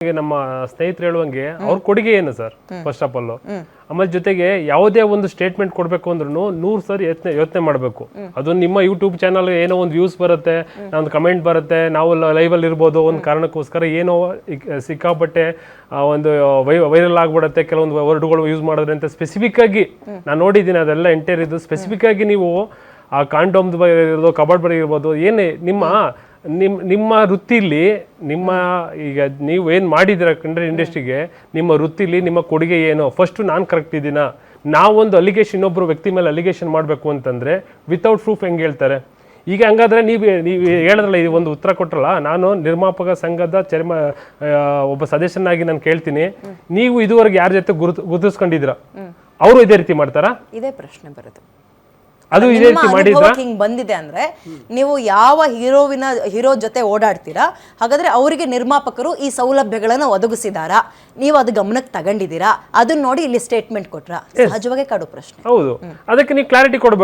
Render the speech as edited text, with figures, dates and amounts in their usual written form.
ನಮ್ಮ ಸ್ನೇಹಿತರು ಹೇಳುವಂಗೆ ಅವ್ರ ಕೊಡುಗೆ ಏನು ಸರ್ ಫಸ್ಟ್ ಆಫ್ ಆಲ್. ಆಮೇಲೆ ಜೊತೆಗೆ ಯಾವುದೇ ಒಂದು ಸ್ಟೇಟ್ಮೆಂಟ್ ಕೊಡ್ಬೇಕು ಅಂದ್ರೂ 100 ಸರಿ ಯೋಚನೆ ಮಾಡಬೇಕು. ಅದು ನಿಮ್ಮ ಯೂಟ್ಯೂಬ್ ಚಾನಲ್ ಏನೋ ಒಂದು ವ್ಯೂಸ್ ಬರುತ್ತೆ, ಒಂದು ಕಮೆಂಟ್ ಬರುತ್ತೆ, ನಾವು ಲೈವ್ ಅಲ್ಲಿ ಇರ್ಬೋದು, ಒಂದು ಕಾರಣಕ್ಕೋಸ್ಕರ ಏನೋ ಸಿಕ್ಕಾಪಟ್ಟೆ ಒಂದು ವೈರಲ್ ಆಗ್ಬಿಡುತ್ತೆ ಕೆಲವೊಂದು ವರ್ಡ್ಗಳು ಯೂಸ್ ಮಾಡಿದ್ರೆ ಅಂತ ಸ್ಪೆಸಿಫಿಕ್ ಆಗಿ ನಾನು ನೋಡಿದ್ದೀನಿ. ಅದೆಲ್ಲ ಎಂಟೈರ್ ಇದು ಸ್ಪೆಸಿಫಿಕ್ ಆಗಿ ನೀವು ಆ ಕಾಂಡೋಮ್ದು ಬಗ್ಗೆ ಇರ್ಬೋದು, ಕಬಾರ್ಡ್ ಬಗ್ಗೆ ಇರ್ಬೋದು, ಏನೇ ನಿಮ್ಮ ವೃತ್ತಿಲಿ ನಿಮ್ಮ ಈಗ ನೀವು ಏನು ಮಾಡಿದ್ದೀರ ಕಂಡ್ರೆ ಇಂಡಸ್ಟ್ರಿಗೆ, ನಿಮ್ಮ ವೃತ್ತಿಲಿ ನಿಮ್ಮ ಕೊಡುಗೆ ಏನು, ಫಸ್ಟು ನಾನು ಕರೆಕ್ಟ್ ಇದ್ದೀನಾ. ನಾವೊಂದು ಅಲಿಗೇಷನ್ ಇನ್ನೊಬ್ಬರು ವ್ಯಕ್ತಿ ಮೇಲೆ ಅಲಿಗೇಷನ್ ಮಾಡಬೇಕು ಅಂತಂದರೆ ವಿತೌಟ್ ಪ್ರೂಫ್ ಹೆಂಗೆ ಹೇಳ್ತಾರೆ? ಈಗ ಹಂಗಾದ್ರೆ ನೀವು ಹೇಳಿದ್ರಲ್ಲ, ಈ ಒಂದು ಉತ್ತರ ಕೊಟ್ರಲ್ಲ, ನಾನು ನಿರ್ಮಾಪಕ ಸಂಘದ ಒಬ್ಬ ಸದಸ್ಯನಾಗಿ ನಾನು ಕೇಳ್ತೀನಿ, ನೀವು ಇದುವರೆಗೆ ಯಾರ ಜೊತೆ ಗುರುತಿಸ್ಕೊಂಡಿದ್ದೀರಾ? ಅವರು ಇದೇ ರೀತಿ ಮಾಡ್ತಾರಾ? ಇದೇ ಪ್ರಶ್ನೆ ಬರೋದು. ಅದು ಇದೇ ರೀತಿ ಮಾಡಿದ್ರೆ ಹಿಂಗ್ ಬಂದಿದೆ ಅಂದ್ರೆ ನೀವು ಯಾವ ಹೀರೋ ಜೊತೆ ಓಡಾಡ್ತೀರಾ, ಹಾಗಾದ್ರೆ ಅವರಿಗೆ ನಿರ್ಮಾಪಕರು ಈ ಸೌಲಭ್ಯಗಳನ್ನ ಒದಗಿಸಿದಾರಾ, ನೀವು ಅದು ಗಮನಕ್ಕೆ ತಗೊಂಡಿದ್ದೀರಾ, ಅದನ್ನ ನೋಡಿ ಇಲ್ಲಿ ಸ್ಟೇಟ್ಮೆಂಟ್ ಕೊಟ್ರಾ? ಸಹಜವಾಗಿ ಕಾಡು ಪ್ರಶ್ನೆ. ಹೌದು, ಅದಕ್ಕೆ ನೀವು ಕ್ಲಾರಿಟಿ ಕೊಡಬೇಕು.